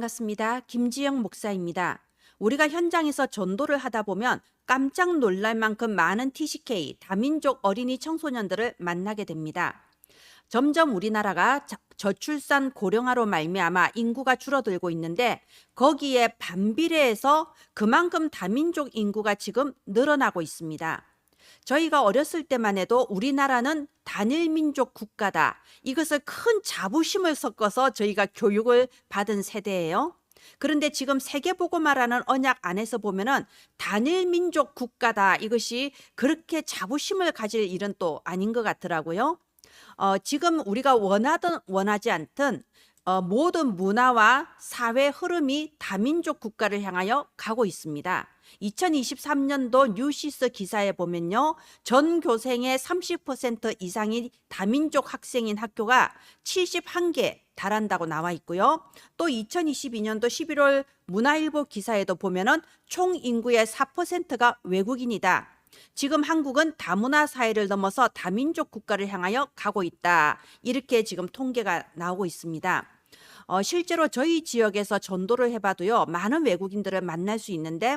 반갑습니다. 김지영 목사입니다. 우리가 현장에서 전도를 하다 보면 깜짝 놀랄 만큼 많은 TCK, 다민족 어린이 청소년들을 만나게 됩니다. 점점 우리나라가 저출산 고령화로 말미암아 인구가 줄어들고 있는데 거기에 반비례해서 그만큼 다민족 인구가 지금 늘어나고 있습니다. 저희가 어렸을 때만 해도 우리나라는 단일민족 국가다. 이것을 큰 자부심을 섞어서 저희가 교육을 받은 세대예요. 그런데 지금 세계보고마라는 언약 안에서 보면은 단일민족 국가다. 이것이 그렇게 자부심을 가질 일은 또 아닌 것 같더라고요. 지금 우리가 원하든 원하지 않든 모든 문화와 사회 흐름이 다민족 국가를 향하여 가고 있습니다. 2023년도 뉴시스 기사에 보면요. 전 교생의 30% 이상이 다민족 학생인 학교가 71개 달한다고 나와 있고요. 또 2022년도 11월 문화일보 기사에도 보면은 총 인구의 4%가 외국인이다. 지금 한국은 다문화 사회를 넘어서 다민족 국가를 향하여 가고 있다. 이렇게 지금 통계가 나오고 있습니다. 실제로 저희 지역에서 전도를 해봐도요, 많은 외국인들을 만날 수 있는데,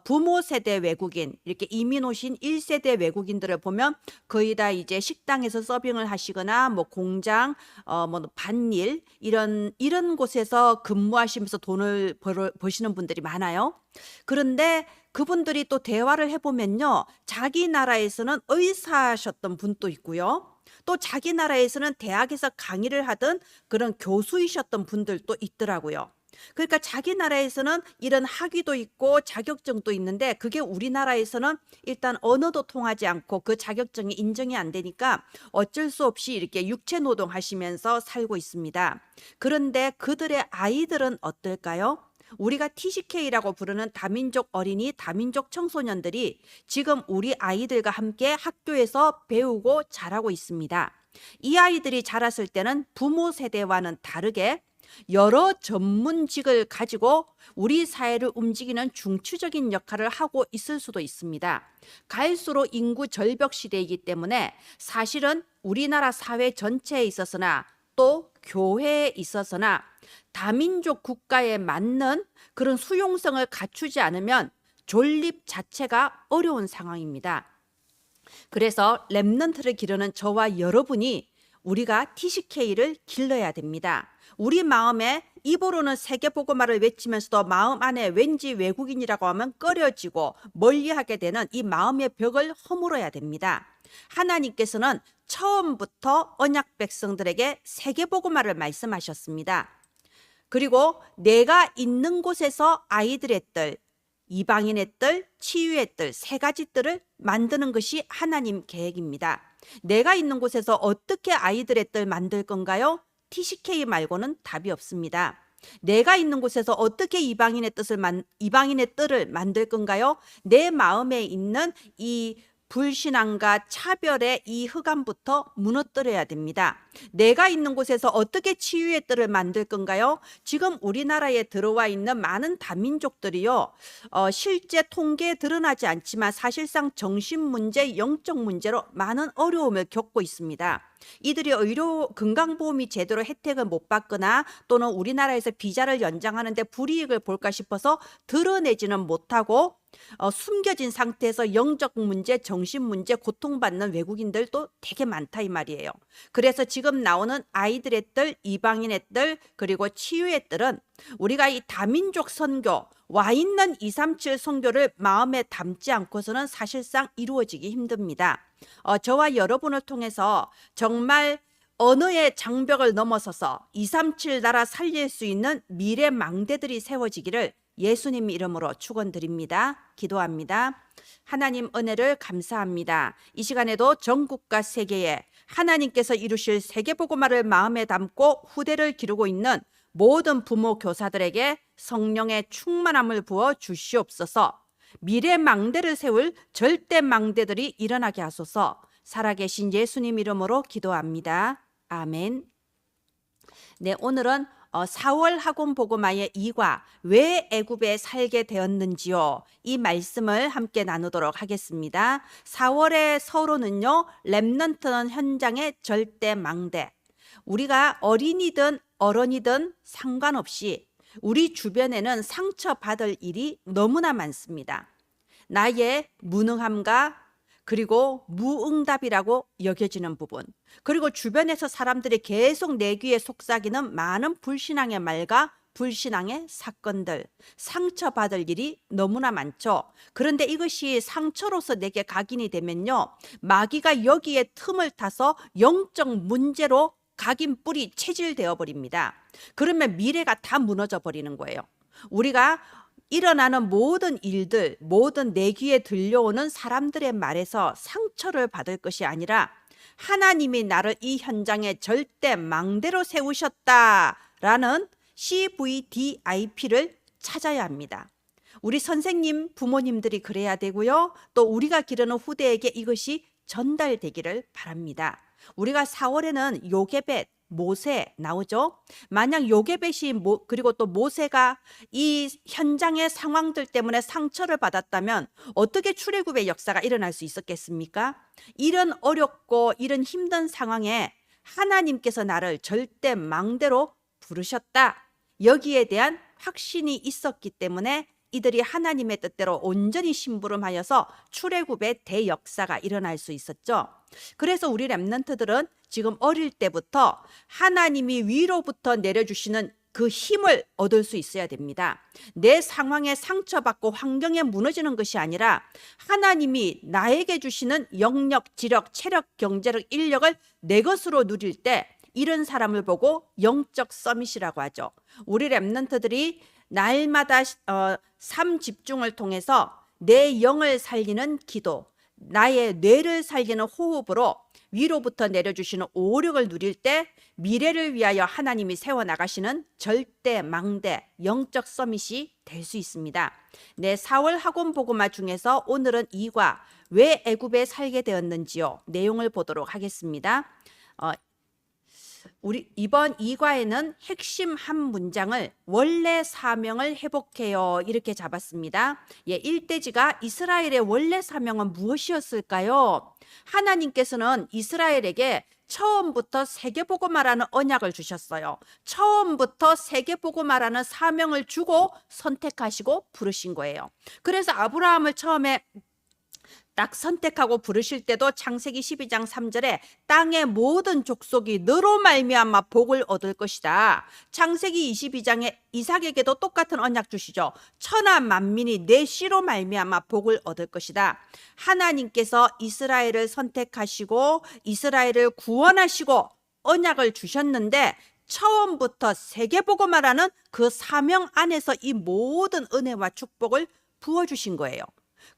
부모 세대 외국인, 이렇게 이민 오신 1세대 외국인들을 보면 거의 다 이제 식당에서 서빙을 하시거나, 뭐 공장, 뭐 밭일, 이런 곳에서 근무하시면서 돈을 버시는 분들이 많아요. 그런데 그분들이 또 대화를 해보면요, 자기 나라에서는 의사셨던 분도 있고요. 또 자기 나라에서는 대학에서 강의를 하던 그런 교수이셨던 분들도 있더라고요. 그러니까 자기 나라에서는 이런 학위도 있고 자격증도 있는데 그게 우리나라에서는 일단 언어도 통하지 않고 그 자격증이 인정이 안 되니까 어쩔 수 없이 이렇게 육체 노동 하시면서 살고 있습니다. 그런데 그들의 아이들은 어떨까요? 우리가 TCK라고 부르는 다민족 어린이, 다민족 청소년들이 지금 우리 아이들과 함께 학교에서 배우고 자라고 있습니다. 이 아이들이 자랐을 때는 부모 세대와는 다르게 여러 전문직을 가지고 우리 사회를 움직이는 중추적인 역할을 하고 있을 수도 있습니다. 갈수록 인구 절벽 시대이기 때문에 사실은 우리나라 사회 전체에 있어서나 또 교회에 있어서나 다민족 국가에 맞는 그런 수용성을 갖추지 않으면 존립 자체가 어려운 상황입니다. 그래서 렘넌트를 기르는 저와 여러분이 우리가 TCK를 길러야 됩니다. 우리 마음에 입으로는 세계보고마를 외치면서도 마음 안에 왠지 외국인이라고 하면 꺼려지고 멀리하게 되는 이 마음의 벽을 허물어야 됩니다. 하나님께서는 처음부터 언약 백성들에게 세계보고마를 말씀하셨습니다. 그리고 내가 있는 곳에서 아이들의 뜰, 이방인의 뜰, 치유의 뜰, 세 가지 뜰을 만드는 것이 하나님 계획입니다. 내가 있는 곳에서 어떻게 아이들의 뜰 만들 건가요? TCK 말고는 답이 없습니다. 내가 있는 곳에서 어떻게 이방인의 뜰을 만들 건가요? 내 마음에 있는 이 불신앙과 차별의 이 흑암부터 무너뜨려야 됩니다. 내가 있는 곳에서 어떻게 치유의 뜰을 만들 건가요? 지금 우리나라에 들어와 있는 많은 다민족들이요, 실제 통계에 드러나지 않지만 사실상 정신 문제, 영적 문제로 많은 어려움을 겪고 있습니다. 이들이 의료 건강보험이 제대로 혜택을 못 받거나 또는 우리나라에서 비자를 연장하는데 불이익을 볼까 싶어서 드러내지는 못하고 숨겨진 상태에서 영적 문제, 정신 문제 고통받는 외국인들도 되게 많다 이 말이에요. 그래서 지금 나오는 아이들의 뜰, 이방인의 뜰, 그리고 치유의 뜰은 우리가 이 다민족 선교, 와 있는 237 선교를 마음에 담지 않고서는 사실상 이루어지기 힘듭니다. 저와 여러분을 통해서 정말 언어의 장벽을 넘어서서 237 나라 살릴 수 있는 미래 망대들이 세워지기를 예수님 이름으로 축원드립니다. 기도합니다. 하나님 은혜를 감사합니다. 이 시간에도 전국과 세계에 하나님께서 이루실 세계복음화를 마음에 담고 후대를 기르고 있는 모든 부모 교사들에게 성령의 충만함을 부어 주시옵소서. 미래 망대를 세울 절대 망대들이 일어나게 하소서. 살아계신 예수님 이름으로 기도합니다. 아멘. 네, 오늘은 4월 학원 복음화의 2과 왜 애굽에 살게 되었는지요, 이 말씀을 함께 나누도록 하겠습니다. 4월의 서론은요, 렘넌트는 현장의 절대 망대. 우리가 어린이든 어른이든 상관없이 우리 주변에는 상처받을 일이 너무나 많습니다. 나의 무능함과 그리고 무응답이라고 여겨지는 부분, 그리고 주변에서 사람들이 계속 내 귀에 속삭이는 많은 불신앙의 말과 불신앙의 사건들, 상처받을 일이 너무나 많죠. 그런데 이것이 상처로서 내게 각인이 되면요, 마귀가 여기에 틈을 타서 영적 문제로 각인 뿔이 체질되어 버립니다. 그러면 미래가 다 무너져 버리는 거예요. 우리가 일어나는 모든 일들, 모든 내 귀에 들려오는 사람들의 말에서 상처를 받을 것이 아니라 하나님이 나를 이 현장에 절대 망대로 세우셨다라는 CVDIP를 찾아야 합니다. 우리 선생님, 부모님들이 그래야 되고요. 또 우리가 기르는 후대에게 이것이 전달되기를 바랍니다. 우리가 4월에는 요게벳, 모세 나오죠. 만약 요게벳이 그리고 또 모세가 이 현장의 상황들 때문에 상처를 받았다면 어떻게 출애굽의 역사가 일어날 수 있었겠습니까? 이런 어렵고 이런 힘든 상황에 하나님께서 나를 절대 망대로 부르셨다. 여기에 대한 확신이 있었기 때문에 이들이 하나님의 뜻대로 온전히 심부름하여서 출애굽의 대역사가 일어날 수 있었죠. 그래서 우리 렘넌트들은 지금 어릴 때부터 하나님이 위로부터 내려주시는 그 힘을 얻을 수 있어야 됩니다. 내 상황에 상처받고 환경에 무너지는 것이 아니라 하나님이 나에게 주시는 영역, 지력, 체력, 경제력, 인력을 내 것으로 누릴 때 이런 사람을 보고 영적 서밋이라고 하죠. 우리 렘넌트들이 날마다 삶 집중을 통해서 내 영을 살리는 기도, 나의 뇌를 살리는 호흡으로 위로부터 내려주시는 오력을 누릴 때 미래를 위하여 하나님이 세워나가시는 절대 망대 영적 서밋이 될 수 있습니다. 네, 4월 학원 복음화 중에서 오늘은 2과 왜 애굽에 살게 되었는지요 내용을 보도록 하겠습니다. 우리 이번 2과에는 핵심 한 문장을 원래 사명을 회복해요 이렇게 잡았습니다. 1대지가 이스라엘의 원래 사명은 무엇이었을까요? 하나님께서는 이스라엘에게 처음부터 세계복음화라는 언약을 주셨어요. 처음부터 세계복음화라는 사명을 주고 선택하시고 부르신 거예요. 그래서 아브라함을 처음에 딱 선택하고 부르실 때도 창세기 12장 3절에 땅의 모든 족속이 너로 말미암아 복을 얻을 것이다. 창세기 22장에 이삭에게도 똑같은 언약 주시죠. 천하 만민이 내 씨로 말미암아 복을 얻을 것이다. 하나님께서 이스라엘을 선택하시고 이스라엘을 구원하시고 언약을 주셨는데 처음부터 세계복음화라는 그 사명 안에서 이 모든 은혜와 축복을 부어주신 거예요.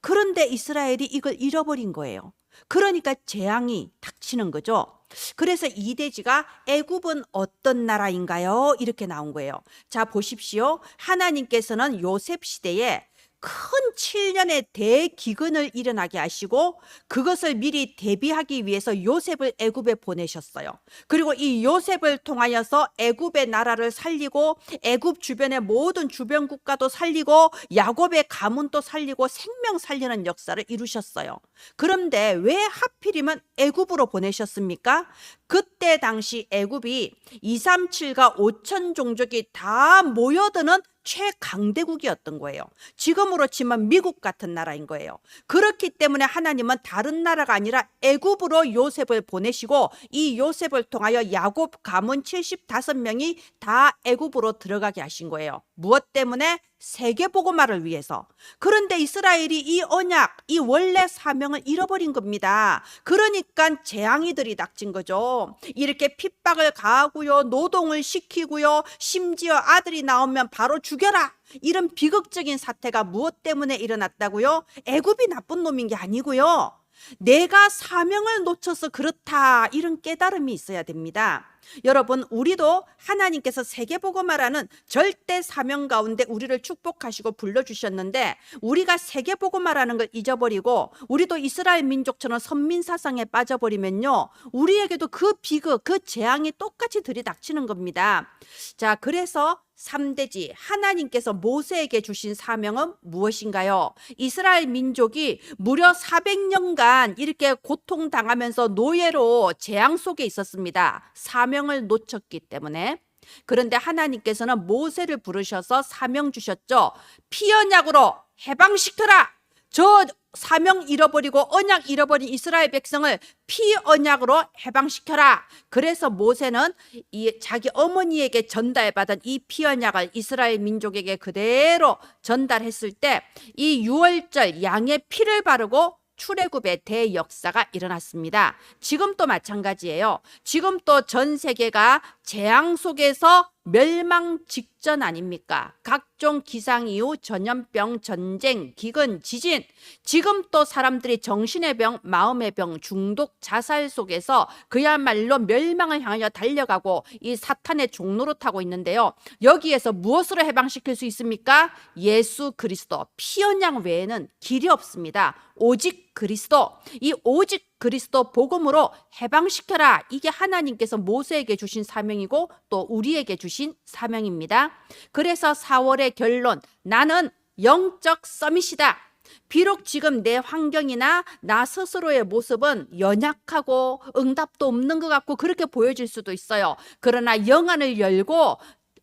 그런데 이스라엘이 이걸 잃어버린 거예요. 그러니까 재앙이 닥치는 거죠. 그래서 이대지가 애굽은 어떤 나라인가요? 이렇게 나온 거예요. 자, 보십시오. 하나님께서는 요셉 시대에 큰 7년의 대기근을 일어나게 하시고 그것을 미리 대비하기 위해서 요셉을 애굽에 보내셨어요. 그리고 이 요셉을 통하여서 애굽의 나라를 살리고 애굽 주변의 모든 주변 국가도 살리고 야곱의 가문도 살리고 생명 살리는 역사를 이루셨어요. 그런데 왜 하필이면 애굽으로 보내셨습니까? 그때 당시 애굽이 237가 5천 종족이 다 모여드는 최강대국이었던 거예요. 지금으로 치면 미국 같은 나라인 거예요. 그렇기 때문에 하나님은 다른 나라가 아니라 애굽으로 요셉을 보내시고 이 요셉을 통하여 야곱 가문 75명이 다 애굽으로 들어가게 하신 거예요. 무엇 때문에? 세계복음화를 위해서. 그런데 이스라엘이 이 언약, 이 원래 사명을 잃어버린 겁니다. 그러니까 재앙이들이 닥친 거죠. 이렇게 핍박을 가하고요, 노동을 시키고요, 심지어 아들이 나오면 바로 죽여라, 이런 비극적인 사태가 무엇 때문에 일어났다고요? 애굽이 나쁜 놈인 게 아니고요, 내가 사명을 놓쳐서 그렇다, 이런 깨달음이 있어야 됩니다. 여러분, 우리도 하나님께서 세계복음화라는 절대 사명 가운데 우리를 축복하시고 불러주셨는데 우리가 세계복음화라는 걸 잊어버리고 우리도 이스라엘 민족처럼 선민사상에 빠져버리면요, 우리에게도 그 비극, 그 재앙이 똑같이 들이닥치는 겁니다. 자, 그래서 3대지 하나님께서 모세에게 주신 사명은 무엇인가요? 이스라엘 민족이 무려 400년간 이렇게 고통당하면서 노예로 재앙 속에 있었습니다. 사명을 놓쳤기 때문에. 그런데 하나님께서는 모세를 부르셔서 사명 주셨죠. 피 언약으로 해방시켜라. 저 사명 잃어버리고 언약 잃어버린 이스라엘 백성을 피 언약으로 해방시켜라. 그래서 모세는 이 자기 어머니에게 전달받은 이 피 언약을 이스라엘 민족에게 그대로 전달했을 때 이 유월절 양의 피를 바르고 출애굽의 대역사가 일어났습니다. 지금도 마찬가지예요. 지금 또 전 세계가 재앙 속에서 멸망 직전 아닙니까? 각종 기상이후 전염병, 전쟁, 기근, 지진, 지금 또 사람들이 정신의 병, 마음의 병, 중독, 자살 속에서 그야말로 멸망을 향하여 달려가고 이 사탄의 종로로 타고 있는데요. 여기에서 무엇으로 해방시킬 수 있습니까? 예수 그리스도, 피 언약 외에는 길이 없습니다. 오직 그리스도, 이 오직 그리스도 복음으로 해방시켜라. 이게 하나님께서 모세에게 주신 사명이고 또 우리에게 주신 사명입니다. 그래서 4월의 결론, 나는 영적 서밋이다. 비록 지금 내 환경이나 나 스스로의 모습은 연약하고 응답도 없는 것 같고 그렇게 보여질 수도 있어요. 그러나 영안을 열고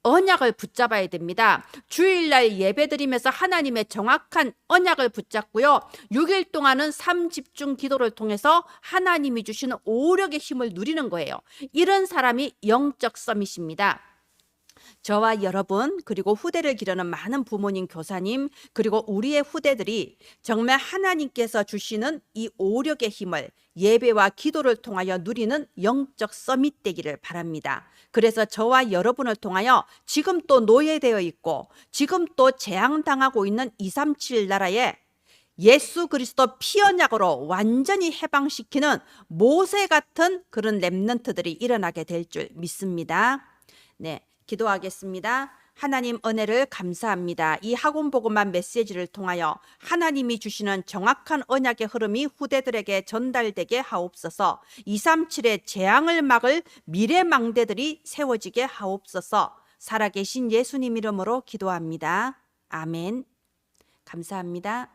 언약을 붙잡아야 됩니다. 주일날 예배드리면서 하나님의 정확한 언약을 붙잡고요. 6일 동안은 삶집중 기도를 통해서 하나님이 주시는 오력의 힘을 누리는 거예요. 이런 사람이 영적 서밋입니다. 저와 여러분 그리고 후대를 기르는 많은 부모님, 교사님 그리고 우리의 후대들이 정말 하나님께서 주시는 이 오력의 힘을 예배와 기도를 통하여 누리는 영적 서밋 되기를 바랍니다. 그래서 저와 여러분을 통하여 지금 또 노예되어 있고 지금 또 재앙당하고 있는 237 나라에 예수 그리스도 피 언약으로 완전히 해방시키는 모세 같은 그런 렘넌트들이 일어나게 될 줄 믿습니다. 네, 기도하겠습니다. 하나님 은혜를 감사합니다. 이 학원보고만 메시지를 통하여 하나님이 주시는 정확한 언약의 흐름이 후대들에게 전달되게 하옵소서. 237의 재앙을 막을 미래망대들이 세워지게 하옵소서. 살아계신 예수님 이름으로 기도합니다. 아멘. 감사합니다.